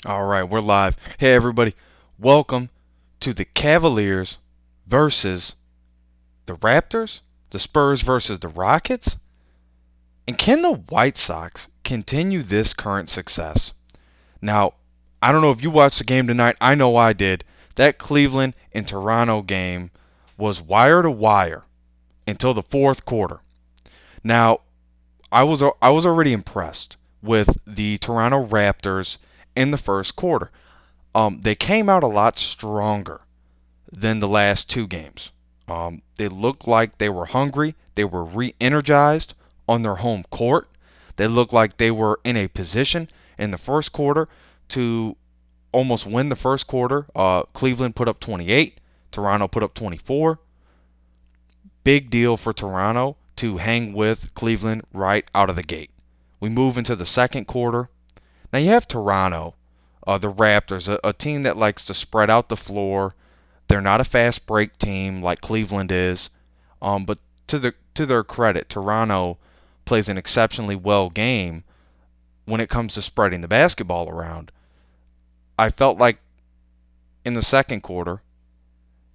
All right, we're live. Hey, everybody. Welcome to the Cavaliers versus the Raptors, the Spurs versus the Rockets. And can the White Sox continue this current success? Now, I don't know if you watched the game tonight. I know I did. That Cleveland and Toronto game was wire to wire until the fourth quarter. Now, I was already impressed with the Toronto Raptors in the first quarter. They came out a lot stronger than the last two games. They looked like they were hungry. They were re-energized on their home court. They looked like they were in a position in the first quarter to almost win the first quarter. Cleveland put up 28. Toronto put up 24. Big deal for Toronto to hang with Cleveland right out of the gate. We move into the second quarter. Now you have Toronto, the Raptors, a team that likes to spread out the floor. They're not a fast break team like Cleveland is. But to their credit, Toronto plays an exceptionally well game when it comes to spreading the basketball around. I felt like in the second quarter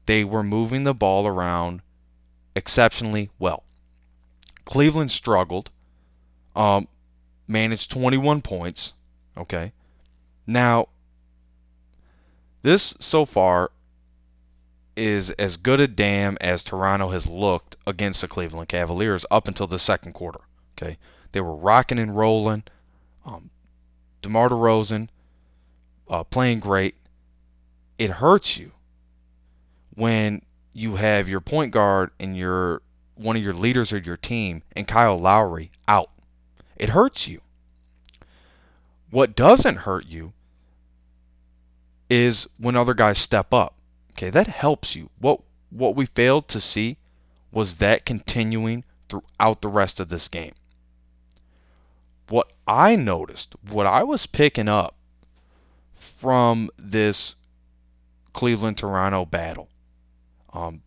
they were moving the ball around exceptionally well. Cleveland struggled, um, managed 21 points. Okay, now this so far is as good a damn as Toronto has looked against the Cleveland Cavaliers up until the second quarter. Okay, they were rocking and rolling. Um, DeMar DeRozan playing great. It hurts you when you have your point guard and your one of your leaders of your team and Kyle Lowry out. It hurts you. What doesn't hurt you is when other guys step up. Okay, that helps you. What we failed to see was that continuing throughout the rest of this game. What I noticed, what I was picking up from this Cleveland Toronto battle.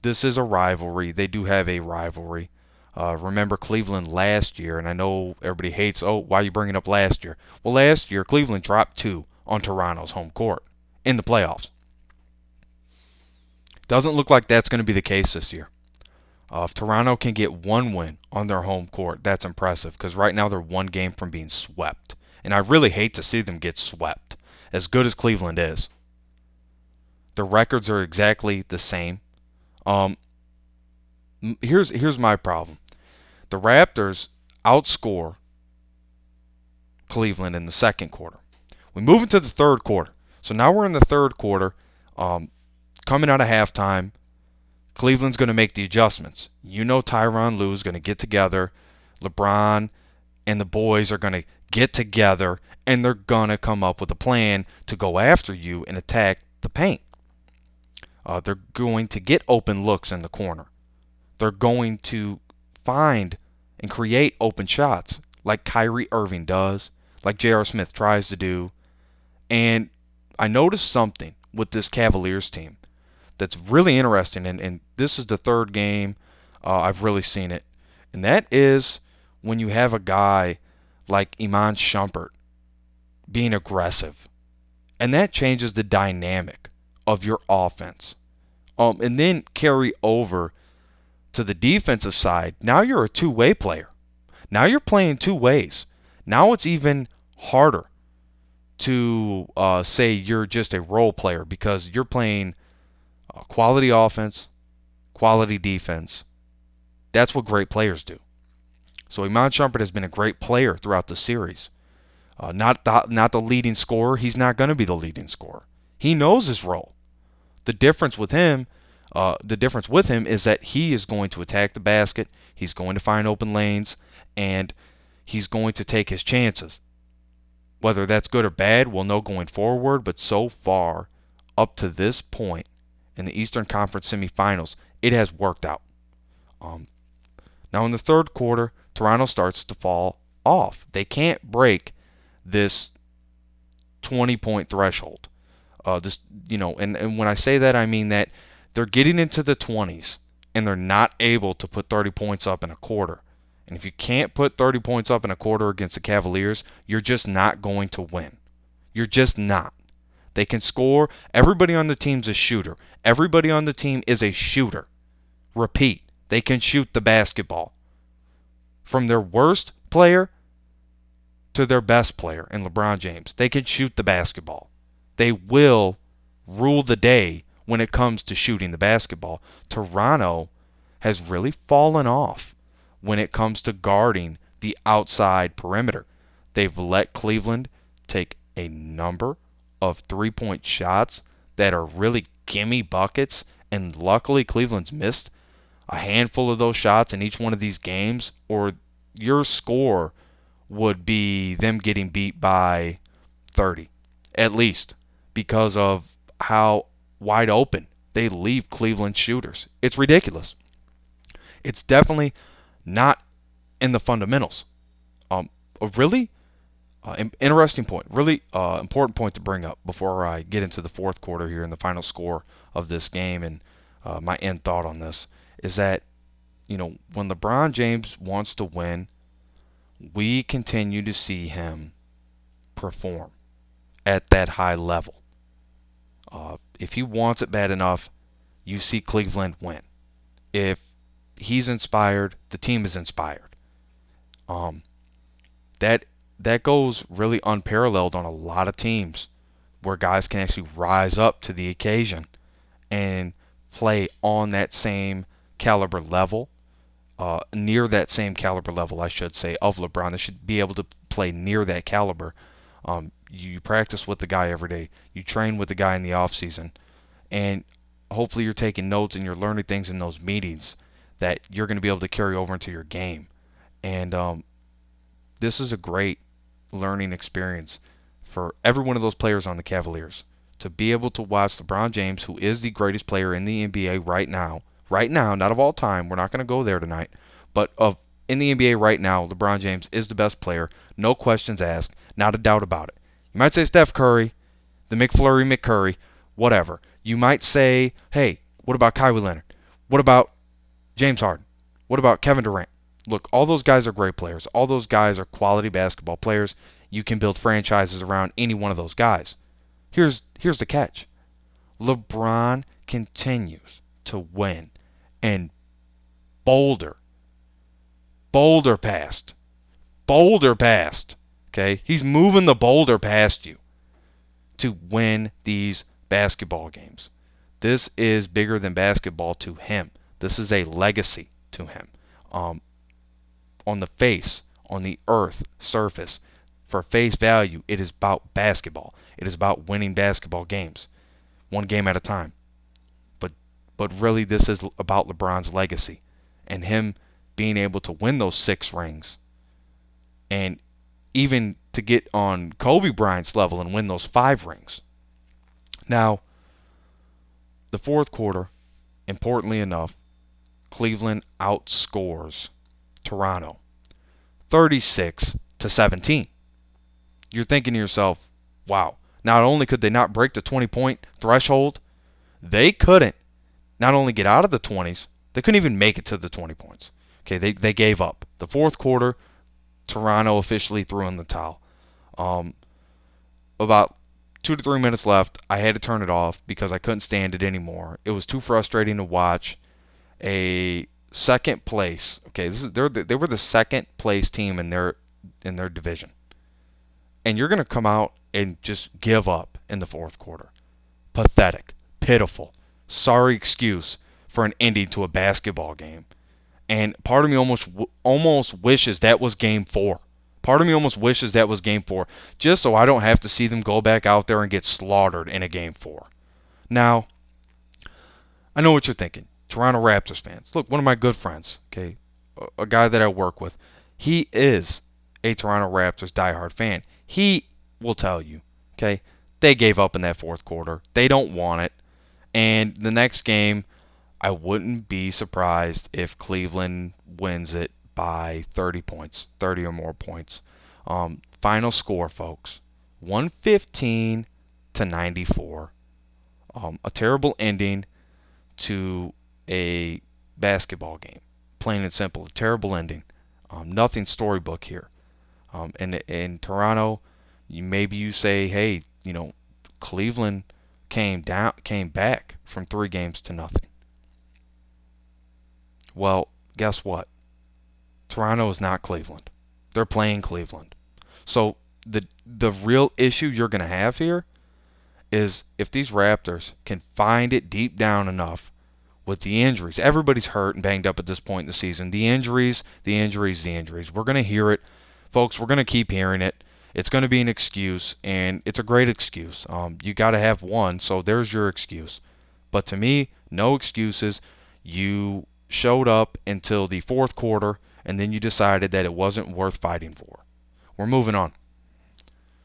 This is a rivalry. They do have a rivalry. Remember Cleveland last year, and I know everybody hates, oh, why are you bringing up last year? Well, last year, Cleveland dropped two on Toronto's home court in the playoffs. Doesn't look like that's going to be the case this year. If Toronto can get one win on their home court, that's impressive because right now they're one game from being swept. And I really hate to see them get swept, as good as Cleveland is. The records are exactly the same. Um, here's my problem. The Raptors outscore Cleveland in the second quarter. We move into the third quarter. So now we're in the third quarter. Coming out of halftime, Cleveland's going to make the adjustments. You know Tyronn Lue is going to get together. LeBron and the boys are going to get together, and they're going to come up with a plan to go after you and attack the paint. They're going to get open looks in the corner. They're going to find and create open shots like Kyrie Irving does, like J.R. Smith tries to do. And I noticed something with this Cavaliers team that's really interesting, and this is the third game I've really seen it, and that is when you have a guy like Iman Shumpert being aggressive, and that changes the dynamic of your offense. And then carry over to the defensive side. Now you're a two-way player. Now you're playing two ways. Now it's even harder to say you're just a role player because you're playing quality offense, quality defense. That's what great players do. So Iman Shumpert has been a great player throughout the series. Not the leading scorer. He's not going to be the leading scorer. He knows his role. The difference with him, is that he is going to attack the basket. He's going to find open lanes, and he's going to take his chances. Whether that's good or bad, we'll know going forward. But so far, up to this point in the Eastern Conference semifinals, it has worked out. Now in the third quarter, Toronto starts to fall off. They can't break this 20-point threshold. And when I say that, I mean that they're getting into the 20s and they're not able to put 30 points up in a quarter. And if you can't put 30 points up in a quarter against the Cavaliers, you're just not going to win. You're just not. They can score. Everybody on the team's a shooter. Everybody on the team is a shooter. Repeat, they can shoot the basketball. From their worst player to their best player in LeBron James, they can shoot the basketball. They will rule the day when it comes to shooting the basketball. Toronto has really fallen off when it comes to guarding the outside perimeter. They've let Cleveland take a number of three-point shots that are really gimme buckets, and luckily Cleveland's missed a handful of those shots in each one of these games, or your score would be them getting beat by 30 at least, because of how wide open they leave Cleveland shooters. It's ridiculous. It's definitely not in the fundamentals. A really interesting point, really important point to bring up before I get into the fourth quarter here and the final score of this game, and my end thought on this is that, when LeBron James wants to win, we continue to see him perform at that high level. If he wants it bad enough, you see Cleveland win. If he's inspired, the team is inspired. That goes really unparalleled on a lot of teams, where guys can actually rise up to the occasion and play on that same caliber level, near that same caliber level, I should say, of LeBron. They should be able to play near that caliber. You practice with the guy every day. You train with the guy in the off season, and hopefully you're taking notes and you're learning things in those meetings that you're going to be able to carry over into your game. And this is a great learning experience for every one of those players on the Cavaliers, to be able to watch LeBron James, who is the greatest player in the NBA right now, not of all time. We're not going to go there tonight, but in the NBA right now, LeBron James is the best player. No questions asked. Not a doubt about it. You might say Steph Curry, the McFlurry McCurry, whatever. You might say, hey, what about Kawhi Leonard? What about James Harden? What about Kevin Durant? Look, all those guys are great players. All those guys are quality basketball players. You can build franchises around any one of those guys. Here's the catch. LeBron continues to win, and boulder past. Okay? He's moving the boulder past you to win these basketball games. This is bigger than basketball to him. This is a legacy to him. On the face, on the earth surface, for face value, it is about basketball. It is about winning basketball games, one game at a time. But really, this is about LeBron's legacy and him being able to win those 6 rings, and even to get on Kobe Bryant's level and win those 5 rings. Now, the fourth quarter, importantly enough, Cleveland outscores Toronto 36-17. You're thinking to yourself, wow, not only could they not break the 20-point threshold, they couldn't not only get out of the 20s, they couldn't even make it to the 20 points. Okay, they gave up. The fourth quarter, Toronto officially threw in the towel. About 2 to 3 minutes left, I had to turn it off because I couldn't stand it anymore. It was too frustrating to watch a second place. Okay, they were the second place team in their division, and you're going to come out and just give up in the fourth quarter. Pathetic, pitiful, sorry excuse for an ending to a basketball game. And part of me almost wishes that was game 4. Part of me almost wishes that was game 4, just so I don't have to see them go back out there and get slaughtered in a game 4. Now, I know what you're thinking. Toronto Raptors fans. Look, one of my good friends, okay, a guy that I work with, he is a Toronto Raptors diehard fan. He will tell you, okay, they gave up in that fourth quarter. They don't want it. And the next game, I wouldn't be surprised if Cleveland wins it by 30 points, 30 or more points. Final score, folks, 115-94. A terrible ending to a basketball game. Plain and simple, a terrible ending. Nothing storybook here. And in Toronto, maybe you say, hey, Cleveland came back from 3 games to nothing. Well, guess what? Toronto is not Cleveland. They're playing Cleveland. So the real issue you're going to have here is if these Raptors can find it deep down enough with the injuries. Everybody's hurt and banged up at this point in the season. The injuries, the injuries, the injuries. We're going to hear it. Folks, we're going to keep hearing it. It's going to be an excuse, and it's a great excuse. You got to have one, so there's your excuse. But to me, no excuses. You showed up until the fourth quarter, and then you decided that it wasn't worth fighting for. We're moving on.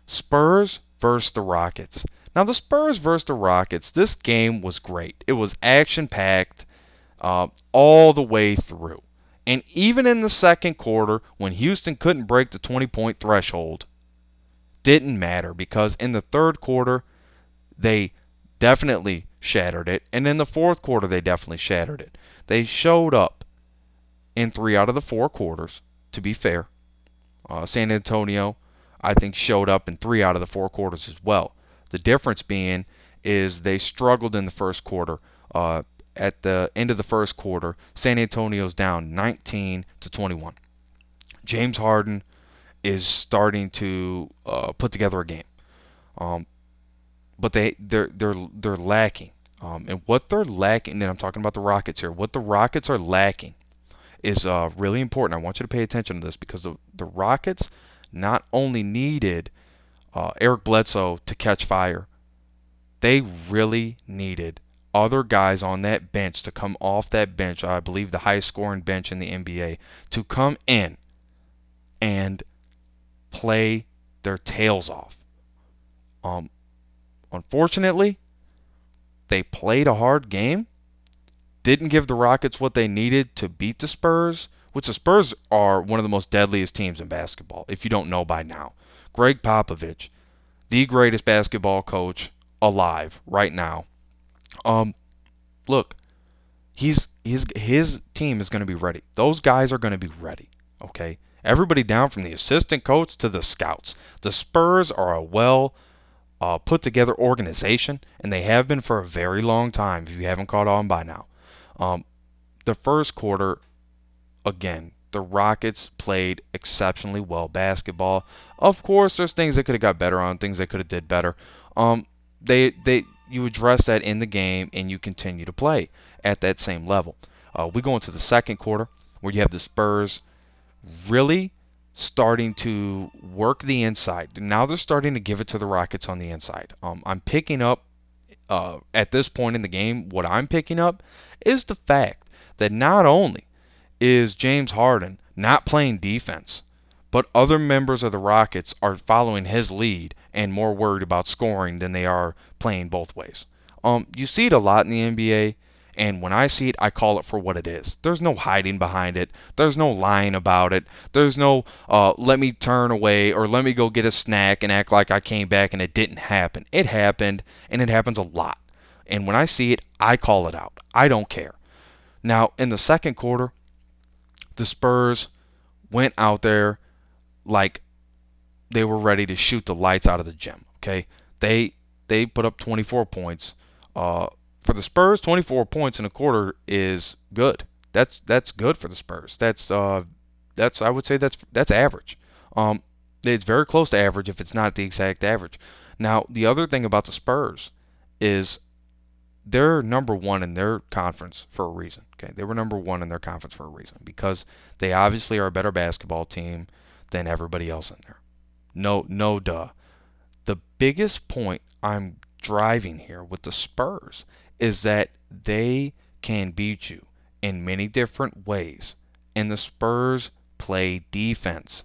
Spurs versus the Rockets. Now, the Spurs versus the Rockets, this game was great. It was action-packed all the way through. And even in the second quarter, when Houston couldn't break the 20-point threshold, didn't matter because in the third quarter, they definitely shattered it. And in the fourth quarter, they definitely shattered it. They showed up in 3 out of the 4 quarters, to be fair. San Antonio, I think, showed up in 3 out of the 4 quarters as well. The difference being is they struggled in the first quarter. At the end of the first quarter, San Antonio's down 19-21. James Harden is starting to put together a game, but they're lacking. And what they're lacking, and I'm talking about the Rockets here. What the Rockets are lacking is really important. I want you to pay attention to this because the Rockets not only needed Eric Bledsoe to catch fire, they really needed other guys on that bench to come off that bench. I believe the highest scoring bench in the NBA to come in and play their tails off. Unfortunately, they played a hard game. Didn't give the Rockets what they needed to beat the Spurs, which the Spurs are one of the most deadliest teams in basketball, if you don't know by now. Greg Popovich, the greatest basketball coach alive right now. Look, his team is going to be ready. Those guys are going to be ready, okay? Everybody down from the assistant coach to the scouts. The Spurs are a well put together organization, and they have been for a very long time, if you haven't caught on by now. The first quarter, again, the Rockets played exceptionally well basketball. Of course, there's things they could have got better on, things they could have did better. You address that in the game, and you continue to play at that same level. We go into the second quarter, where you have the Spurs really starting to work the inside. Now they're starting to give it to the Rockets on the inside. I'm picking up, at this point in the game, what I'm picking up is the fact that not only is James Harden not playing defense, but other members of the Rockets are following his lead and more worried about scoring than they are playing both ways. You see it a lot in the NBA, and when I see it, I call it for what it is. There's no hiding behind it. There's no lying about it. There's no let me turn away or let me go get a snack and act like I came back and it didn't happen. It happened, and it happens a lot. And when I see it, I call it out. I don't care. Now, in the second quarter, the Spurs went out there like they were ready to shoot the lights out of the gym. Okay, they put up 24 points. For the Spurs, 24 points in a quarter is good. That's good for the Spurs. That's I would say that's average. It's very close to average if it's not the exact average. Now, the other thing about the Spurs is they're number one in their conference for a reason. Okay, they were number one in their conference for a reason because they obviously are a better basketball team than everybody else in there. No duh. The biggest point I'm driving here with the Spurs is that they can beat you in many different ways, and the Spurs play defense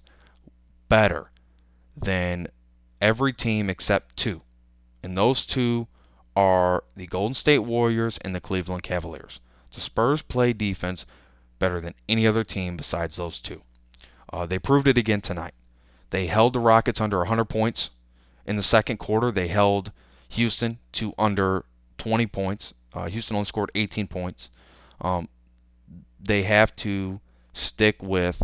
better than every team except two, and those two are the Golden State Warriors and the Cleveland Cavaliers. The Spurs play defense better than any other team besides those two. They proved it again tonight. They held the Rockets under 100 points. In the second quarter, they held Houston to under 20 points. Houston only scored 18 points. They have to stick with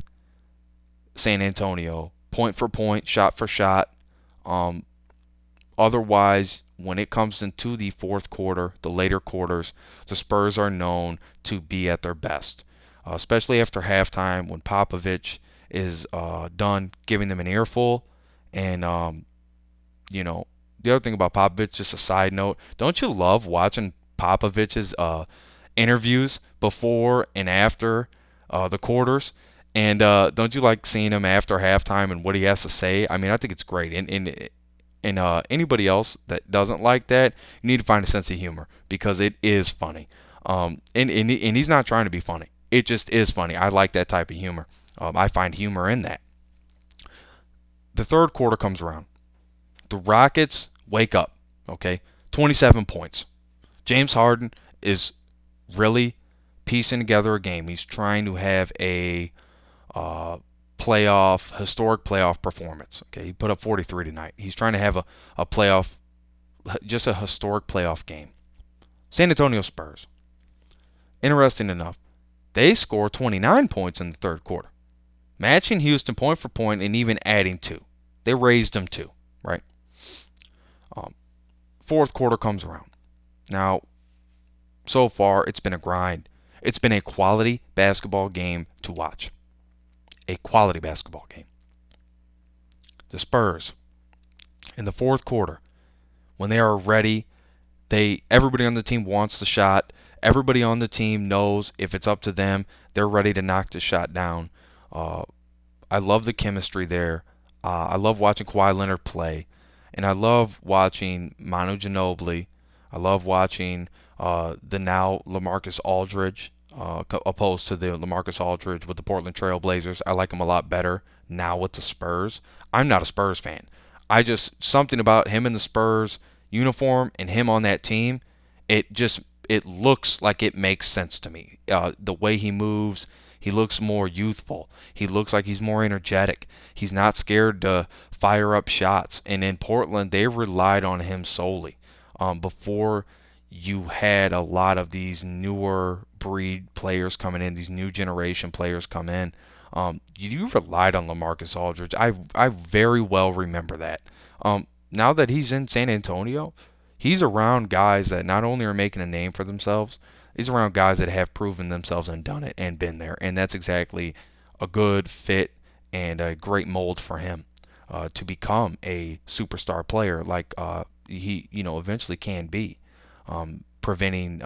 San Antonio point for point, shot for shot. Otherwise, when it comes into the fourth quarter, the later quarters, the Spurs are known to be at their best, especially after halftime when Popovich is done giving them an earful. And you know, the other thing about Popovich, just a side note, don't you love watching Popovich's interviews before and after the quarters? And don't you like seeing him after halftime and what he has to say? I mean, I think it's great. And anybody else that doesn't like that, you need to find a sense of humor because it is funny. And he's not trying to be funny. It just is funny. I like that type of humor. I find humor in that. The third quarter comes around. The Rockets wake up. Okay, 27 points. James Harden is really piecing together a game. He's trying to have a historic playoff performance. Okay, he put up 43 tonight. He's trying to have a playoff, just a historic playoff game. San Antonio Spurs. Interesting enough, they score 29 points in the third quarter, matching Houston point for point and even adding two. They raised them two, right? Um, Fourth quarter comes around. Now, so far, it's been a grind. It's been a quality basketball game to watch. A quality basketball game. The Spurs, in the fourth quarter, when they are ready, everybody on the team wants the shot. Everybody on the team knows if it's up to them, they're ready to knock the shot down. Uh, I love the chemistry there. I love watching Kawhi Leonard play, and I love watching Manu Ginobili. I love watching the now LaMarcus Aldridge, opposed to the LaMarcus Aldridge with the Portland Trail Blazers. I like him a lot better now with the Spurs. I'm not a Spurs fan. I just something about him in the Spurs uniform and him on that team, it looks like it makes sense to me. The way he moves, he looks more youthful. He looks like he's more energetic. He's not scared to fire up shots. And in Portland, they relied on him solely. Before you had a lot of these newer breed players coming in, these new generation players come in. You relied on LaMarcus Aldridge. I very well remember that. Now that he's in San Antonio, he's around guys that not only are making a name for themselves, he's around guys that have proven themselves and done it and been there. And that's exactly a good fit and a great mold for him to become a superstar player like he eventually can be. Preventing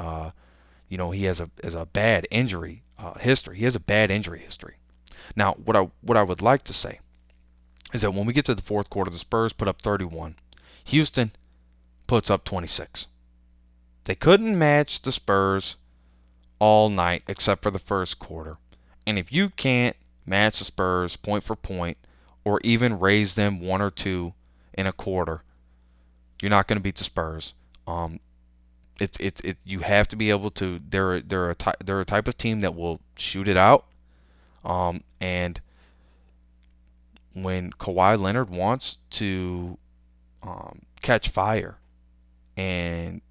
he has a bad injury history. He has a bad injury history. Now, what I would like to say is that when we get to the fourth quarter, the Spurs put up 31. Houston puts up 26. They couldn't match the Spurs all night except for the first quarter. And if you can't match the Spurs point for point or even raise them one or two in a quarter, you're not going to beat the Spurs. You have to be able to. They're a type of team that will shoot it out. And when Kawhi Leonard wants to catch fire, and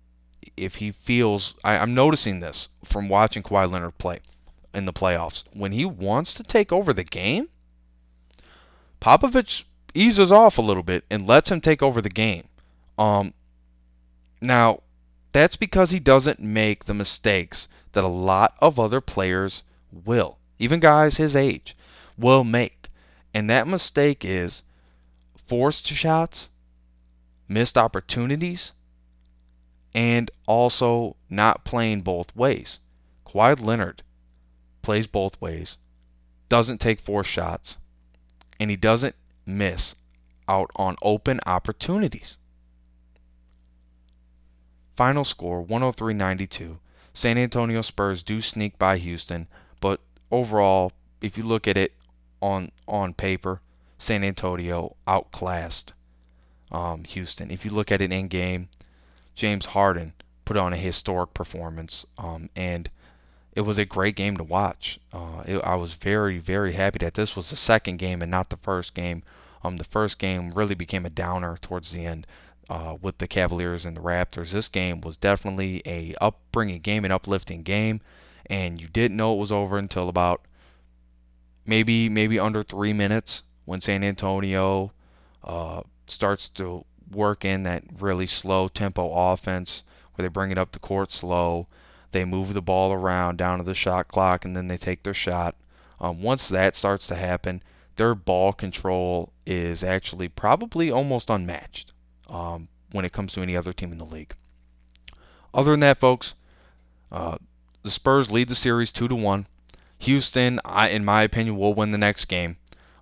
if he feels, I'm noticing this from watching Kawhi Leonard play in the playoffs. When he wants to take over the game, Popovich eases off a little bit and lets him take over the game. Now, that's because he doesn't make the mistakes that a lot of other players will, even guys his age, will make. And that mistake is forced shots, missed opportunities, and also not playing both ways. Kawhi Leonard plays both ways, doesn't take forced shots, and he doesn't miss out on open opportunities. Final score 103-92. San Antonio Spurs do sneak by Houston, but overall, if you look at it on paper, San Antonio outclassed Houston. If you look at it in game, James Harden put on a historic performance, and it was a great game to watch. I was very, very happy that this was the second game and not the first game. The first game really became a downer towards the end with the Cavaliers and the Raptors. This game was definitely a upbringing game, an uplifting game, and you didn't know it was over until about maybe under 3 minutes when San Antonio starts to work in that really slow tempo offense where they bring it up the court slow. They move the ball around down to the shot clock, and then they take their shot. Once that starts to happen, their ball control is actually probably almost unmatched when it comes to any other team in the league. Other than that, folks, uh, the Spurs lead the series 2-1. Houston, in my opinion, will win the next game.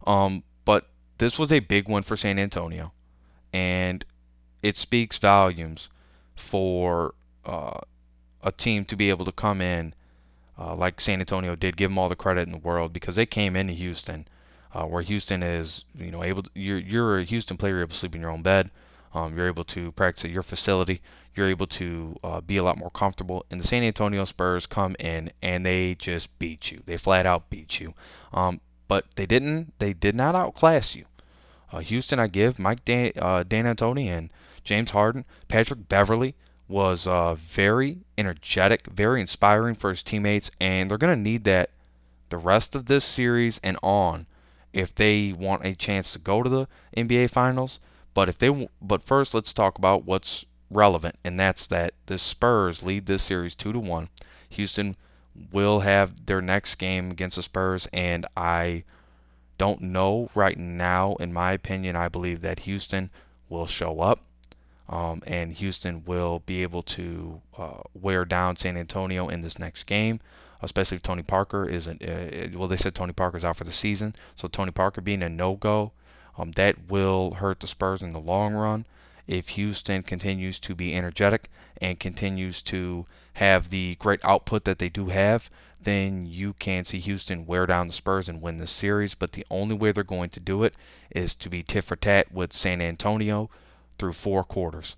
But this was a big one for San Antonio, and it speaks volumes for a team to be able to come in like San Antonio did. Give them all the credit in the world because they came into Houston, where Houston is, able to, you're a Houston player, you're able to sleep in your own bed. You're able to practice at your facility. You're able to be a lot more comfortable. And the San Antonio Spurs come in and they just beat you. They flat out beat you. But they didn't. They did not outclass you. Houston, I give Mike D'Antoni and James Harden. Patrick Beverley was very energetic, very inspiring for his teammates, and they're going to need that the rest of this series and on if they want a chance to go to the NBA Finals. But first, let's talk about what's relevant, and that's that the Spurs lead this series 2-1. Houston will have their next game against the Spurs, and I don't know right now. In my opinion, I believe that Houston will show up, and Houston will be able to wear down San Antonio in this next game, especially if Tony Parker isn't. Well, they said Tony Parker's out for the season, so Tony Parker being a no-go, that will hurt the Spurs in the long run. If Houston continues to be energetic and continues to have the great output that they do have, then you can see Houston wear down the Spurs and win this series. But the only way they're going to do it is to be tit for tat with San Antonio through 4 quarters.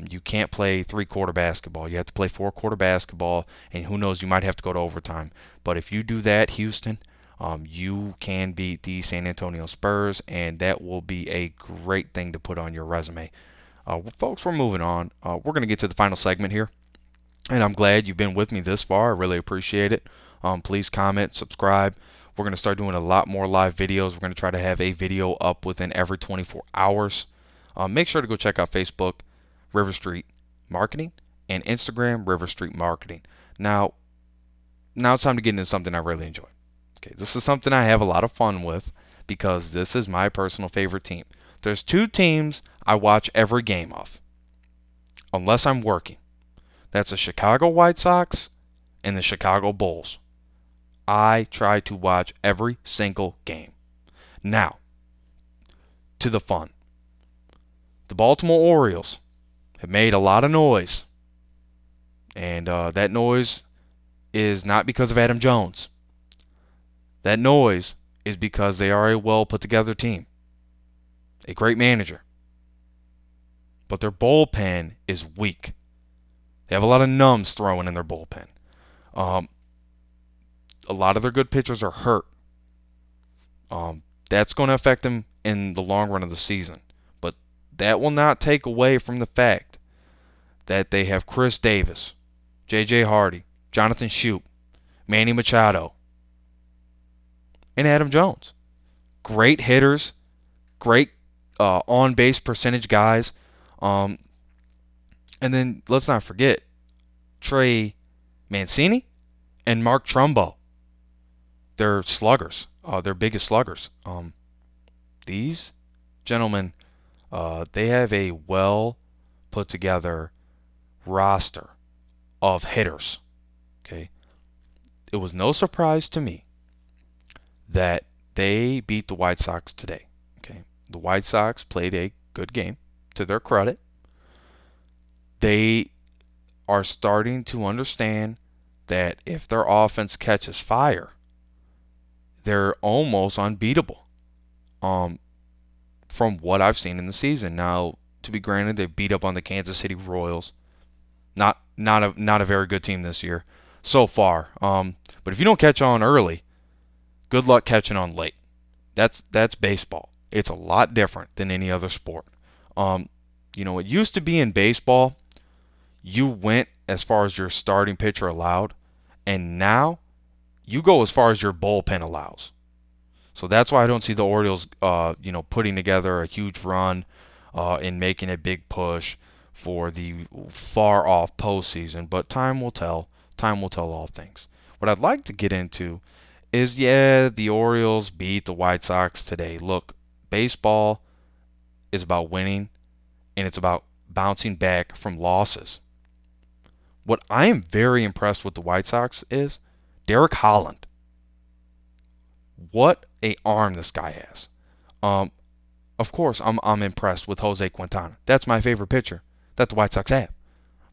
You can't play 3-quarter basketball. You have to play 4-quarter basketball, and who knows, you might have to go to overtime. But if you do that, Houston, you can beat the San Antonio Spurs, and that will be a great thing to put on your resume. Folks, we're moving on. We're going to get to the final segment here. And I'm glad you've been with me this far. I really appreciate it. Please comment, subscribe. We're going to start doing a lot more live videos. We're going to try to have a video up within every 24 hours. Make sure to go check out Facebook, River Street Marketing, and Instagram, River Street Marketing. Now it's time to get into something I really enjoy. Okay, this is something I have a lot of fun with because this is my personal favorite team. There's 2 teams I watch every game of, unless I'm working. That's the Chicago White Sox and the Chicago Bulls. I try to watch every single game. Now, to the fun. The Baltimore Orioles have made a lot of noise. And that noise is not because of Adam Jones. That noise is because they are a well put together team. A great manager. But their bullpen is weak. They have a lot of numbs throwing in their bullpen. A lot of their good pitchers are hurt. That's going to affect them in the long run of the season. But that will not take away from the fact that they have Chris Davis, J.J. Hardy, Jonathan Shoup, Manny Machado, and Adam Jones. Great hitters, great on-base percentage guys. And then let's not forget Trey Mancini and Mark Trumbo. They're sluggers. They're biggest sluggers. These gentlemen, they have a well put together roster of hitters. Okay, it was no surprise to me that they beat the White Sox today. Okay, the White Sox played a good game, to their credit. They are starting to understand that if their offense catches fire, they're almost unbeatable. From what I've seen in the season. Now, to be granted, they beat up on the Kansas City Royals. Not a very good team this year so far. But if you don't catch on early, good luck catching on late. That's baseball. It's a lot different than any other sport. It used to be in baseball, you went as far as your starting pitcher allowed, and now you go as far as your bullpen allows. So that's why I don't see the Orioles, putting together a huge run. in making a big push for the far off postseason, but time will tell. Time will tell all things. What I'd like to get into is, yeah, the Orioles beat the White Sox today. Look, baseball is about winning, and it's about bouncing back from losses. What I am very impressed with the White Sox is Derek Holland. What a arm this guy has. Um, of course, I'm impressed with Jose Quintana. That's my favorite pitcher that the White Sox have.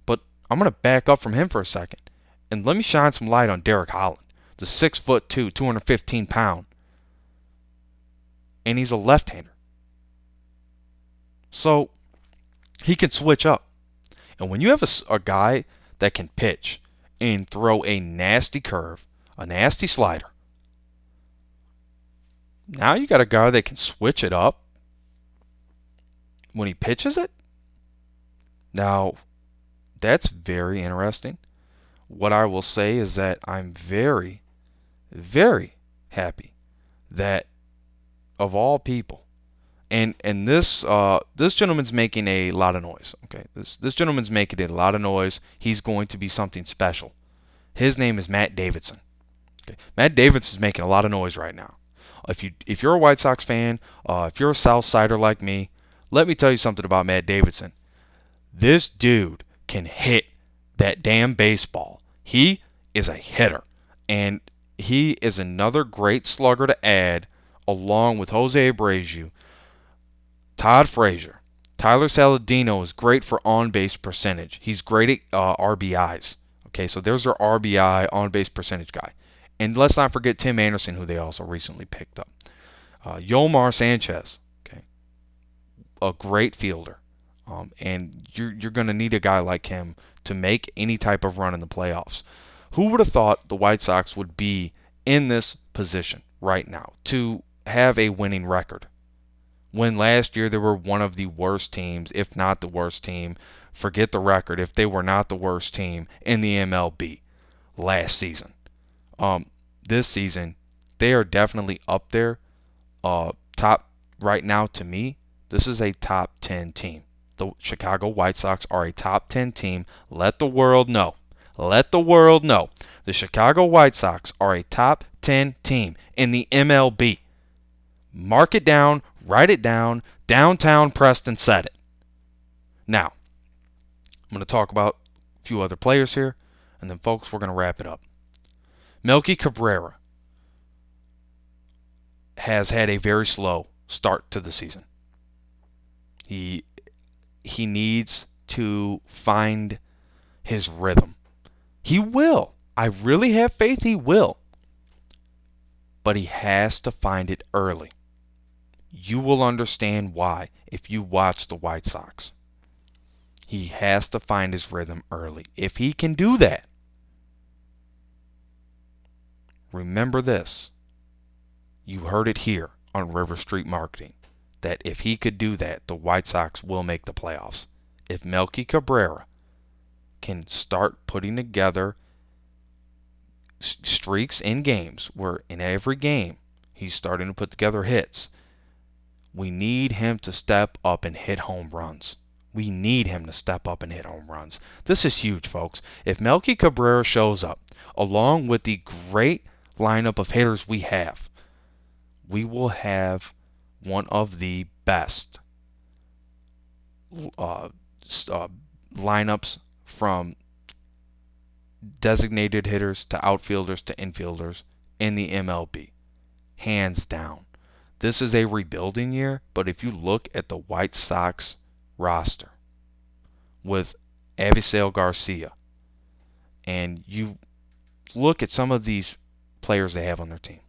But I'm gonna back up from him for a second, and let me shine some light on Derek Holland, the 6'2", 215 pound, and he's a left-hander. So he can switch up. And when you have a guy that can pitch and throw a nasty curve, a nasty slider, now you got a guy that can switch it up when he pitches it. Now, that's very interesting. What I will say is that I'm very, very happy that, of all people, and this gentleman's making a lot of noise. Okay, this gentleman's making a lot of noise. He's going to be something special. His name is Matt Davidson. Okay, Matt Davidson's making a lot of noise right now. If you're a White Sox fan, if you're a South Sider like me, let me tell you something about Matt Davidson. This dude can hit that damn baseball. He is a hitter, and he is another great slugger to add along with Jose Abreu, Todd Frazier. Tyler Saladino is great for on-base percentage. He's great at RBIs. Okay, so there's their RBI, on-base percentage guy. And let's not forget Tim Anderson, who they also recently picked up. Yomar Sanchez, okay, a great fielder. And you're going to need a guy like him to make any type of run in the playoffs. Who would have thought the White Sox would be in this position right now to have a winning record? When last year they were one of the worst teams, if not the worst team. Forget the record, if they were not the worst team in the MLB last season. This season, they are definitely up there. Top right now to me, this is a top 10 team. The Chicago White Sox are a top 10 team. Let the world know. Let the world know. The Chicago White Sox are a top 10 team in the MLB. Mark it down, write it down, downtown Preston said it. Now, I'm going to talk about a few other players here, and then, folks, we're going to wrap it up. Melky Cabrera has had a very slow start to the season. He needs to find his rhythm. He will. I really have faith he will. But he has to find it early. You will understand why if you watch the White Sox. He has to find his rhythm early. If he can do that, remember this. You heard it here on River Street Marketing, that if he could do that, the White Sox will make the playoffs. If Melky Cabrera can start putting together streaks in games where in every game he's starting to put together hits, we need him to step up and hit home runs. We need him to step up and hit home runs. This is huge, folks. If Melky Cabrera shows up, along with the great lineup of hitters we have, we will have one of the best lineups, from designated hitters to outfielders to infielders, in the MLB. Hands down. This is a rebuilding year, but if you look at the White Sox roster with Avisail Garcia, and you look at some of these players they have on their team,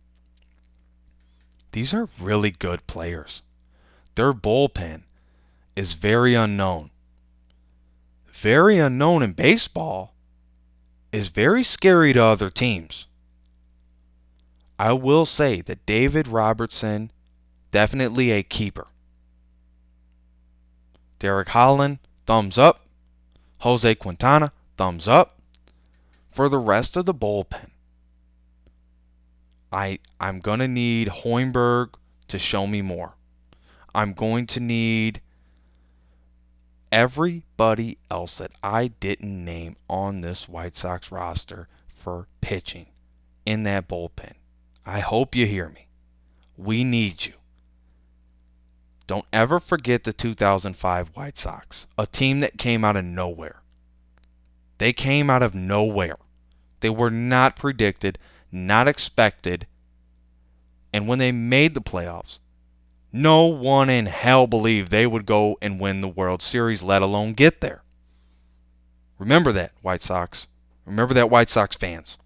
these are really good players. Their bullpen is very unknown. Very unknown in baseball is very scary to other teams. I will say that David Robertson, definitely a keeper. Derek Holland, thumbs up. Jose Quintana, thumbs up. For the rest of the bullpen, I'm going to need Hoiberg to show me more. I'm going to need everybody else that I didn't name on this White Sox roster for pitching in that bullpen. I hope you hear me. We need you. Don't ever forget the 2005 White Sox, a team that came out of nowhere. They came out of nowhere. They were not predicted, not expected, and when they made the playoffs, no one in hell believed they would go and win the World Series, let alone get there. Remember that, White Sox. Remember that, White Sox fans.